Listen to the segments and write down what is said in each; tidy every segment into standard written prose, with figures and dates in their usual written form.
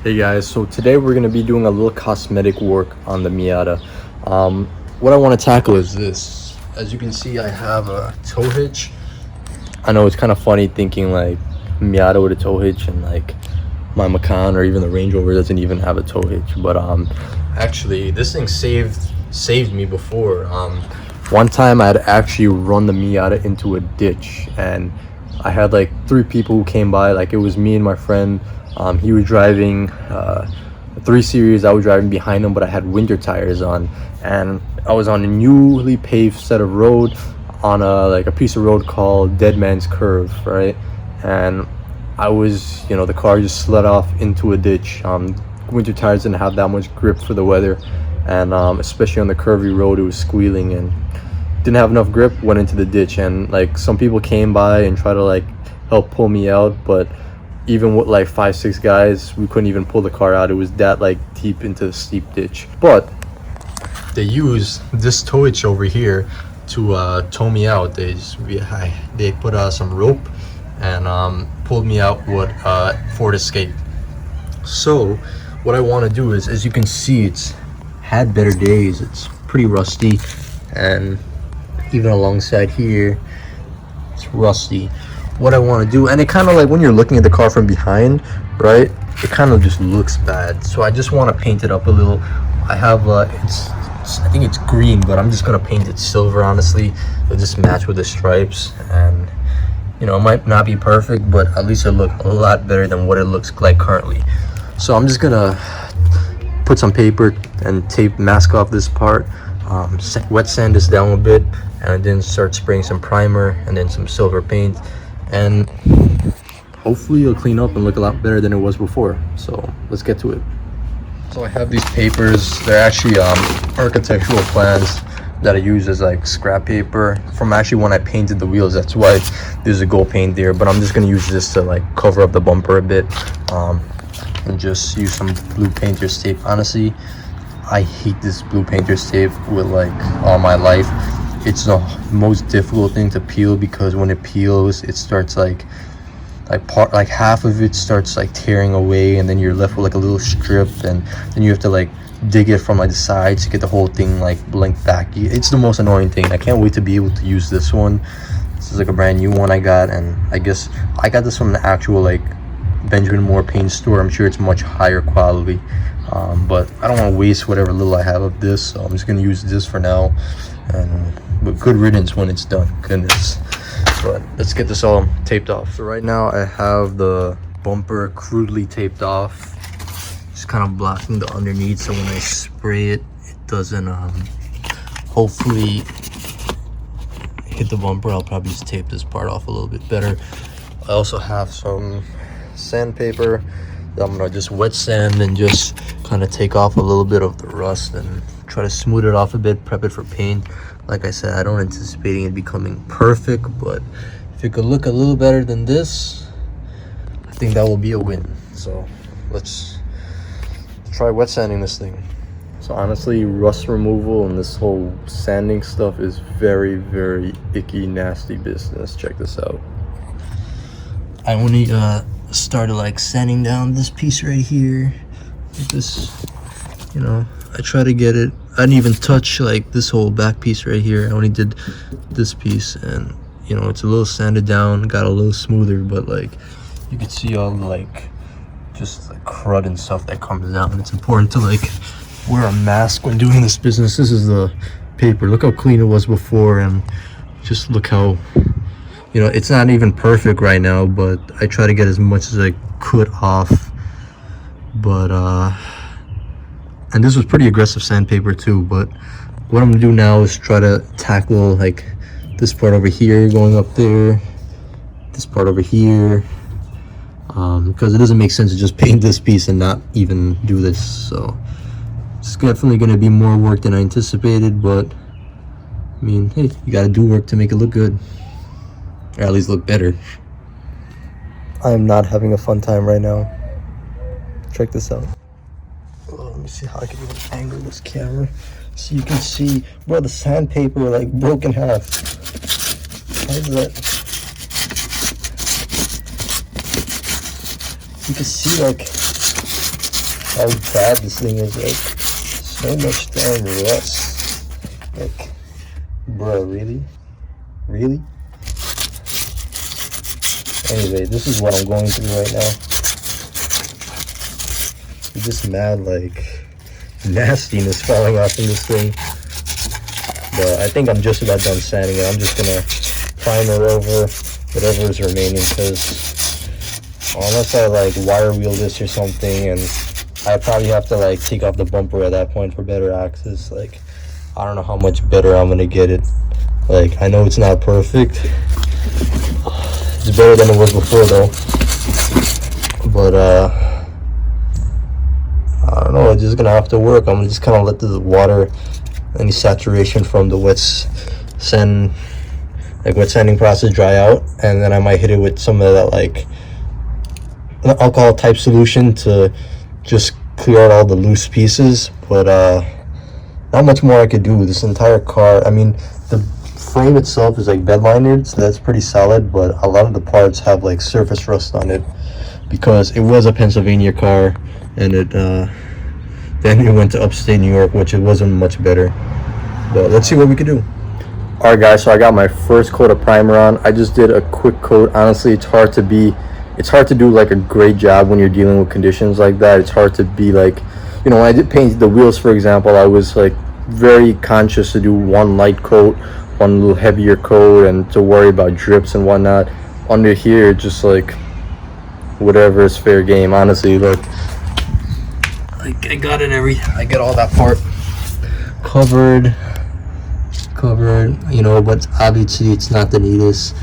Hey guys, so today we're going to be doing a little cosmetic work on the Miata. What I want to tackle is this. As you can see, I have a tow hitch. I know it's kind of funny thinking like Miata with a tow hitch, and like my Macan or even the Range Rover doesn't even have a tow hitch. But actually this thing saved me before. One time I had actually run the Miata into a ditch, and I had like 3 people who came by. Like, it was me and my friend. He was driving a 3 Series. I was driving behind him, but I had winter tires on, and I was on a newly paved set of road on a piece of road called Dead Man's Curve, right? And I was, the car just slid off into a ditch. Winter tires didn't have that much grip for the weather, and especially on the curvy road, it was squealing and didn't have enough grip. Went into the ditch, and like some people came by and tried to like help pull me out, but even with like 5-6 guys, we couldn't even pull the car out. It was that like deep into the steep ditch. But they used this tow hitch over here to tow me out. They put some rope and pulled me out with Ford Escape. So what I want to do is, as you can see, it's had better days. It's pretty rusty, and even alongside here it's rusty. What I want to do, and it kind of like when you're looking at the car from behind, right, it kind of just looks bad. So I just want to paint it up a little. I have I think it's green, but I'm just gonna paint it silver. Honestly, it'll just match with the stripes, and it might not be perfect, but at least it'll look a lot better than what it looks like currently. So I'm just gonna put some paper and tape, mask off this part, wet sand this down a bit, and then start spraying some primer and then some silver paint, and hopefully it'll clean up and look a lot better than it was before. So let's get to it. So I have these papers. They're actually architectural plans that I use as like scrap paper from actually when I painted the wheels. That's why there's a gold paint there, but I'm just gonna use this to like cover up the bumper a bit, and just use some blue painter's tape. Honestly, I hate this blue painter's tape with like all my life. It's the most difficult thing to peel, because when it peels, it starts like half of it starts like tearing away, and then you're left with like a little strip, and then you have to like dig it from like the sides to get the whole thing like linked back. It's the most annoying thing. I can't wait to be able to use this one. This is like a brand new one I got, and I guess I got this from the actual like Benjamin Moore paint store. I'm sure it's much higher quality, but I don't want to waste whatever little I have of this, so I'm just going to use this for now, and with good riddance when it's done. Goodness. But let's get this all taped off. So right now I have the bumper crudely taped off, just kind of blocking the underneath, so when I spray it, it doesn't hopefully hit the bumper. I'll probably just tape this part off a little bit better. I also have some sandpaper that I'm gonna just wet sand and just kind of take off a little bit of the rust and try to smooth it off a bit, prep it for paint. Like I said, I don't anticipating it becoming perfect, but if it could look a little better than this, I think that will be a win. So let's try wet sanding this thing. So honestly, rust removal and this whole sanding stuff is very, very icky, nasty business. Check this out. I only started like sanding down this piece right here. This, I try to get it. I didn't even touch like this whole back piece right here. I only did this piece, and it's a little sanded down, got a little smoother, but like you can see all the like just like crud and stuff that comes down. It's important to like wear a mask when doing this business. This is the paper. Look how clean it was before, and just look how it's not even perfect right now, but I try to get as much as I could off. But and this was pretty aggressive sandpaper too, but what I'm gonna do now is try to tackle like this part over here going up there, this part over here, because it doesn't make sense to just paint this piece and not even do this. So it's definitely gonna be more work than I anticipated, but I mean, hey, you gotta do work to make it look good, or at least look better. I am not having a fun time right now. Check this out. Let me see how I can even angle this camera so you can see, bro, the sandpaper like broke in half. How is that? You can see like how bad this thing is. Like, so much damn rust. Like, bro, really? Really? Anyway, this is what I'm going through right now. It's just mad, like, nastiness falling off in this thing. But I think I'm just about done sanding it. I'm just gonna primer over whatever is remaining, because unless I like wire wheel this or something, and I probably have to like take off the bumper at that point for better access. Like, I don't know how much better I'm gonna get it. Like, I know it's not perfect. It's better than it was before though. But I don't know, it's just gonna have to work. I'm just kind of let the water, any saturation from the wet sanding process dry out, and then I might hit it with some of that like alcohol type solution to just clear out all the loose pieces. But not much more I could do with this entire car. I mean, the frame itself is like bed linered, so that's pretty solid, but a lot of the parts have like surface rust on it because it was a Pennsylvania car, and it then it went to upstate New York, which it wasn't much better. But let's see what we can do. Alright guys, so I got my first coat of primer on. I just did a quick coat. Honestly, it's hard to do like a great job when you're dealing with conditions like that. It's hard to be like, you know, when I did paint the wheels, for example, I was like very conscious to do one light coat, one little heavier coat, and to worry about drips and whatnot. Under here, just like whatever is fair game. Honestly, look, like I got all that part covered, you know, but obviously it's not the neatest.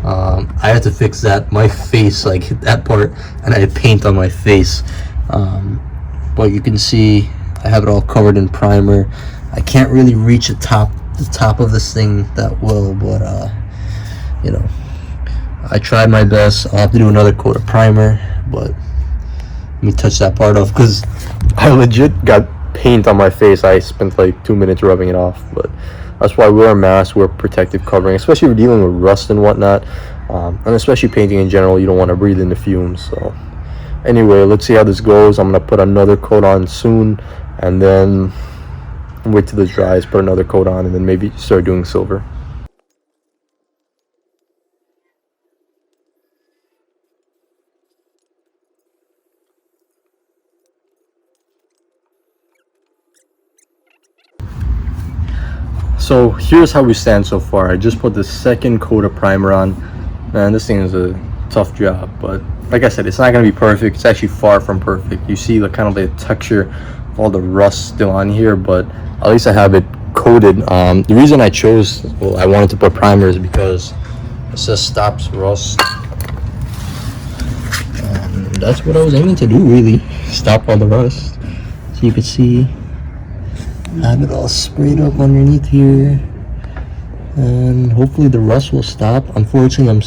I had to fix that, my face, like that part, and I had paint on my face. But you can see I have it all covered in primer. I can't really reach the top of this thing that well, but you know, I tried my best. I'll have to do another coat of primer, but let me touch that part off because I legit got paint on my face. I spent like 2 minutes rubbing it off. But that's why we wear a mask, wear protective covering, especially if you're dealing with rust and whatnot, and especially painting in general. You don't want to breathe in the fumes. So anyway, let's see how this goes. I'm gonna put another coat on soon, and then wait till this dries, put another coat on, and then maybe start doing silver. So here's how we stand so far. I just put the second coat of primer on. Man, this thing is a tough job, but like I said, it's not going to be perfect. It's actually far from perfect. You see the kind of the texture of all the rust still on here, but at least I have it coated. The reason I wanted to put primer is because it says stops rust. That's what I was aiming to do, really. Stop all the rust. So you can see I have it all sprayed up underneath here, and hopefully the rust will stop. Unfortunately,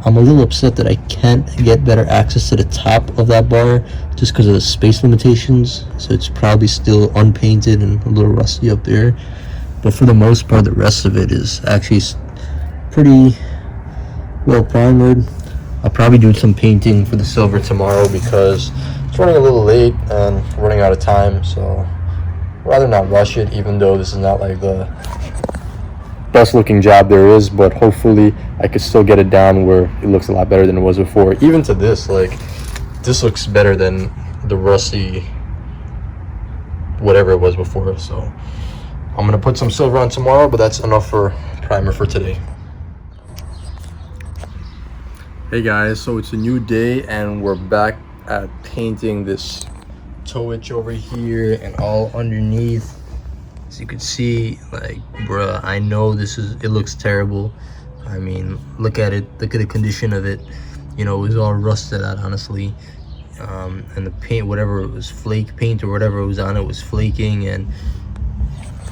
I'm a little upset that I can't get better access to the top of that bar just because of the space limitations. So it's probably still unpainted and a little rusty up there, but for the most part the rest of it is actually pretty well primered. I'll probably do some painting for the silver tomorrow because it's running a little late and running out of time, so rather not rush it, even though this is not like the best looking job there is. But hopefully I could still get it down where it looks a lot better than it was before. Even to this, like, this looks better than the rusty whatever it was before. So I'm gonna put some silver on tomorrow, but that's enough for primer for today. Hey guys, so it's a new day and we're back at painting this toe hitch over here and all underneath. As you can see, like, bruh, I know it looks terrible. I mean, look at it, look at the condition of it. You know, it was all rusted out, honestly. And the paint, whatever it was, flake paint or whatever was on it was flaking, and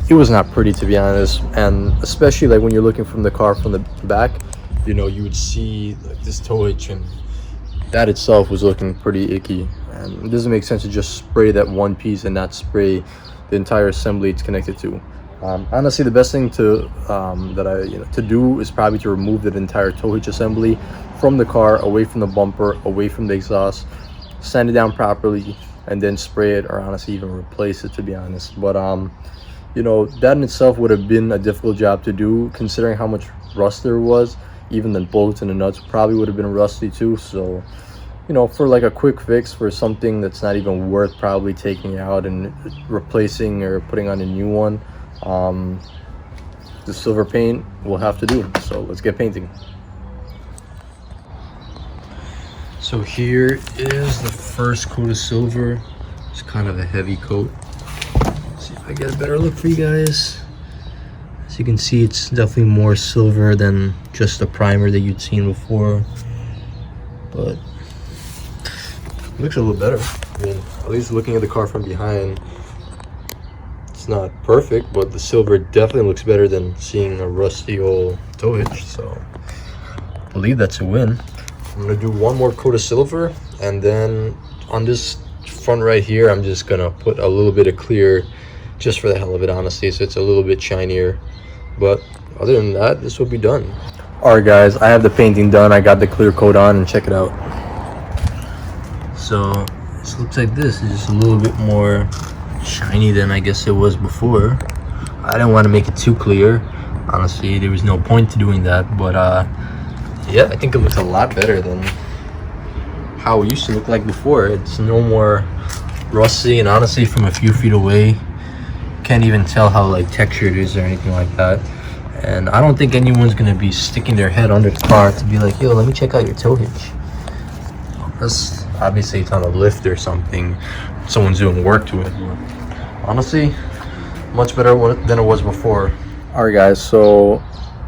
it was not pretty, to be honest. And especially like when you're looking from the car from the back, you know, you would see like this toe hitch, and that itself was looking pretty icky. And it doesn't make sense to just spray that one piece and not spray the entire assembly it's connected to. Honestly, the best thing to do is probably to remove that entire toe hitch assembly from the car, away from the bumper, away from the exhaust, sand it down properly, and then spray it, or honestly even replace it, to be honest. But you know, that in itself would have been a difficult job to do, considering how much rust there was. Even the bolts and the nuts probably would have been rusty too. So, you know, for like a quick fix for something that's not even worth probably taking out and replacing or putting on a new one, the silver paint will have to do. So let's get painting. So here is the first coat of silver. It's kind of a heavy coat. Let's see if I get a better look for you guys. As you can see, it's definitely more silver than just the primer that you'd seen before, but it looks a little better. I mean, at least looking at the car from behind, it's not perfect, but the silver definitely looks better than seeing a rusty old tow hitch. So I believe that's a win. I'm gonna do one more coat of silver, and then on this front right here, I'm just gonna put a little bit of clear, just for the hell of it, honestly, so it's a little bit shinier. But other than that, this will be done. All right, guys, I have the painting done. I got the clear coat on, and check it out. So this looks like this. It's just a little bit more shiny than I guess it was before. I didn't want to make it too clear. Honestly, there was no point to doing that. But yeah, I think it looks a lot better than how it used to look like before. It's no more rusty, and honestly, from a few feet away, can't even tell how like textured it is or anything like that. And I don't think anyone's gonna be sticking their head under the car to be like, yo, let me check out your tow hitch. That's obviously it's on a lift or something, someone's doing work to it. But honestly, much better than it was before. All right, guys, so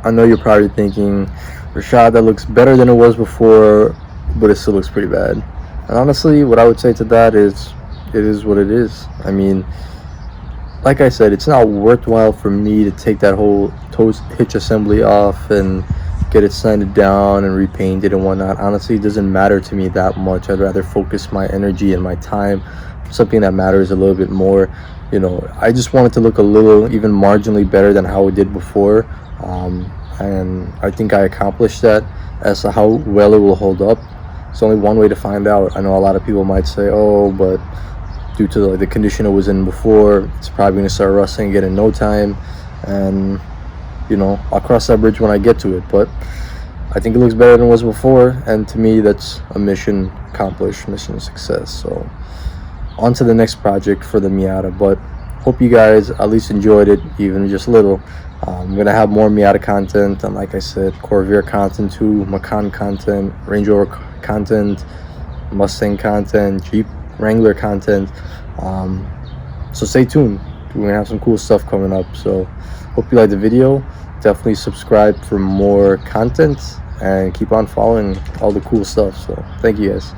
I know you're probably thinking, Rashad, that looks better than it was before, but it still looks pretty bad. And honestly, what I would say to that is, it is what it is. I mean, like I said, it's not worthwhile for me to take that whole tow hitch assembly off and get it sanded down and repainted and whatnot. Honestly, it doesn't matter to me that much. I'd rather focus my energy and my time on something that matters a little bit more. You know, I just want it to look a little, even marginally better than how it did before. And I think I accomplished that. As to how well it will hold up, it's only one way to find out. I know a lot of people might say, oh, but due to the condition it was in before, it's probably going to start rusting again in no time. And you know, I'll cross that bridge when I get to it, but I think it looks better than it was before, and to me that's a mission accomplished, mission success. So on to the next project for the Miata, but hope you guys at least enjoyed it, even just a little. I'm gonna have more Miata content, and like I said, Corvair content too, Macan content, Range Rover content, Mustang content, Jeep Wrangler content. So stay tuned, we're gonna have some cool stuff coming up. So hope you liked the video. Definitely subscribe for more content and keep on following all the cool stuff. So thank you guys.